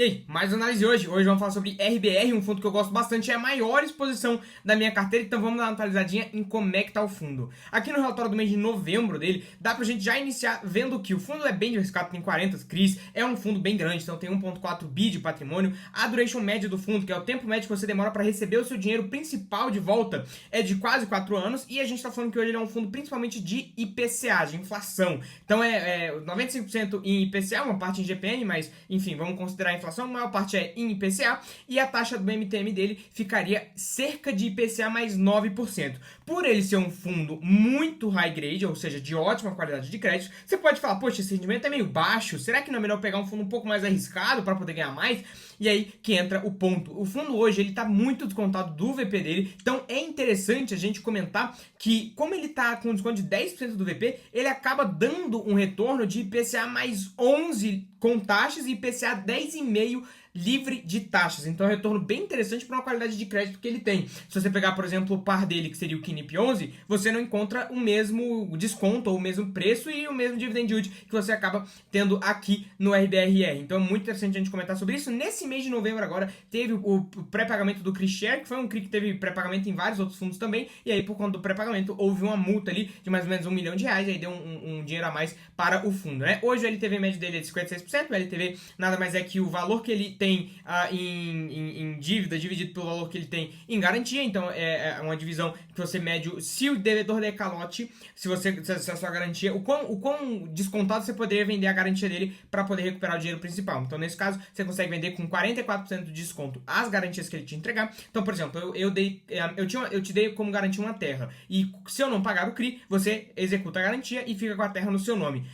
E aí, mais análise hoje. Hoje vamos falar sobre RBR, um fundo que eu gosto bastante, é a maior exposição da minha carteira, então vamos dar uma atualizadinha em como é que tá o fundo. Aqui no relatório do mês de novembro dele, dá pra gente já iniciar vendo que o fundo é bem diversificado, tem 40 CRIs, é um fundo bem grande, então tem 1,4 bi de patrimônio. A duration média do fundo, que é o tempo médio que você demora para receber o seu dinheiro principal de volta, é de quase 4 anos, e a gente tá falando que hoje ele é um fundo principalmente de IPCA, de inflação. Então é 95% em IPCA, uma parte em GPM, mas enfim, vamos considerar a inflação. A maior parte é em IPCA e a taxa do MTM dele ficaria cerca de IPCA mais 9%. Por ele ser um fundo muito high grade, ou seja, de ótima qualidade de crédito, você pode falar, poxa, esse rendimento é meio baixo, será que não é melhor pegar um fundo um pouco mais arriscado para poder ganhar mais? E aí que entra o ponto. O fundo hoje ele está muito descontado do VP dele, então é interessante a gente comentar que como ele está com desconto de 10% do VP, ele acaba dando um retorno de IPCA mais 11 com taxas e IPCA 10,5 livre de taxas. Então é um retorno bem interessante para uma qualidade de crédito que ele tem. Se você pegar, por exemplo, o par dele, que seria o KNIP 11, você não encontra o mesmo desconto ou o mesmo preço e o mesmo dividend yield que você acaba tendo aqui no RBRR. Então é muito interessante a gente comentar sobre isso. Nesse mês de novembro agora, teve o pré-pagamento do CRI Share, que foi um CRI que teve pré-pagamento em vários outros fundos também, e aí por conta do pré-pagamento houve uma multa ali de mais ou menos R$ 1 milhão, e aí deu um dinheiro a mais para o fundo, né? Hoje o LTV médio dele é de 56%, o LTV nada mais é que o valor que ele tem em dívida dividido pelo valor que ele tem em garantia. Então é uma divisão que você mede se o devedor der calote, se a sua garantia, o quão descontado você poderia vender a garantia dele para poder recuperar o dinheiro principal. Então nesse caso você consegue vender com 44% de desconto as garantias que ele te entregar. Então, por exemplo, eu te dei como garantia uma terra, e se eu não pagar o CRI, você executa a garantia e fica com a terra no seu nome.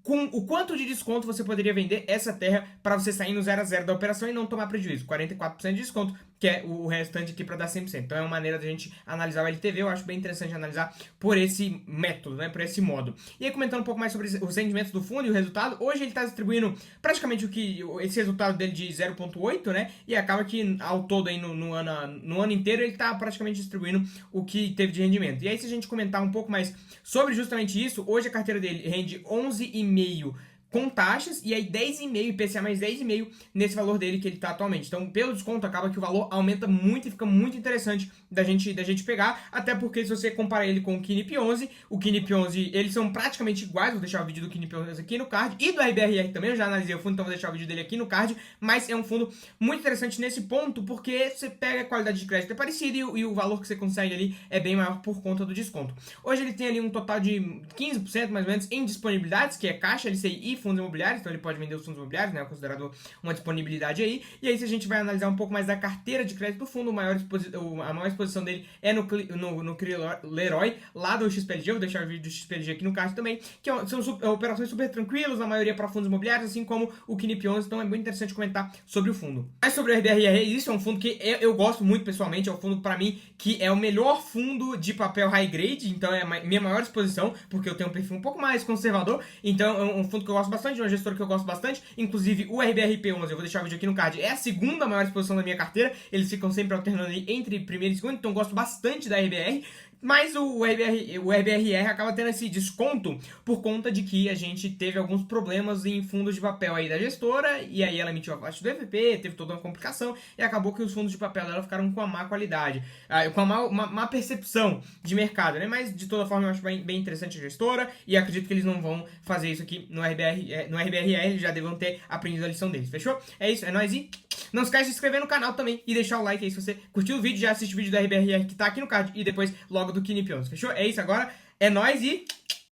Com o quanto de desconto você poderia vender essa terra para você sair no 0 a 0 da operação e não tomar prejuízo? 44% de desconto, que é o restante aqui para dar 100%. Então é uma maneira da gente analisar o LTV, eu acho bem interessante analisar por esse método, né, por esse modo. E aí comentando um pouco mais sobre os rendimentos do fundo e o resultado, hoje ele está distribuindo praticamente esse resultado dele de 0,8, né, e acaba que ao todo aí no ano inteiro ele está praticamente distribuindo o que teve de rendimento. E aí se a gente comentar um pouco mais sobre justamente isso, hoje a carteira dele rende 11,5 com taxas, e aí 10,5, IPCA mais 10,5 nesse valor dele que ele está atualmente. Então, pelo desconto, acaba que o valor aumenta muito e fica muito interessante da gente pegar, até porque se você comparar ele com o KNIP 11, o KNIP 11, eles são praticamente iguais, vou deixar o vídeo do KNIP 11 aqui no card, e do RBRR também, eu já analisei o fundo, então vou deixar o vídeo dele aqui no card, mas é um fundo muito interessante nesse ponto, porque você pega a qualidade de crédito é parecida e o valor que você consegue ali é bem maior por conta do desconto. Hoje ele tem ali um total de 15% mais ou menos em disponibilidades, que é caixa, LCI e fundos imobiliários, então ele pode vender os fundos imobiliários, né, considerado uma disponibilidade aí. E aí se a gente vai analisar um pouco mais da carteira de crédito do fundo, a maior exposição dele é no CRI Leroy, lá do XPLG, vou deixar o vídeo do XPLG aqui no card também, que são operações super tranquilas, a maioria para fundos imobiliários, assim como o KNIP 11, então é muito interessante comentar sobre o fundo. Mas sobre o RBRR, isso é um fundo que eu gosto muito pessoalmente, é um fundo para mim que é o melhor fundo de papel high grade, então é a minha maior exposição, porque eu tenho um perfil um pouco mais conservador, então é um fundo que eu gosto bastante, de uma gestora que eu gosto bastante, inclusive o RBRP11, eu vou deixar o vídeo aqui no card, é a segunda maior exposição da minha carteira, eles ficam sempre alternando ali entre primeiro e segundo, então eu gosto bastante da RBR, mas o RBRR acaba tendo esse desconto por conta de que a gente teve alguns problemas em fundos de papel aí da gestora, e aí ela emitiu a parte do EVP, teve toda uma complicação, e acabou que os fundos de papel dela ficaram com a má qualidade, com a má percepção de mercado, né? Mas de toda forma eu acho bem interessante a gestora, e acredito que eles não vão fazer isso aqui no RBRR, eles já devem ter aprendido a lição deles, fechou? É isso, é nóis e não esquece de se inscrever no canal também e deixar o like aí se você curtiu o vídeo, já assiste o vídeo do RBRR que tá aqui no card e depois logo do KNIP 11, fechou? É isso agora, é nóis e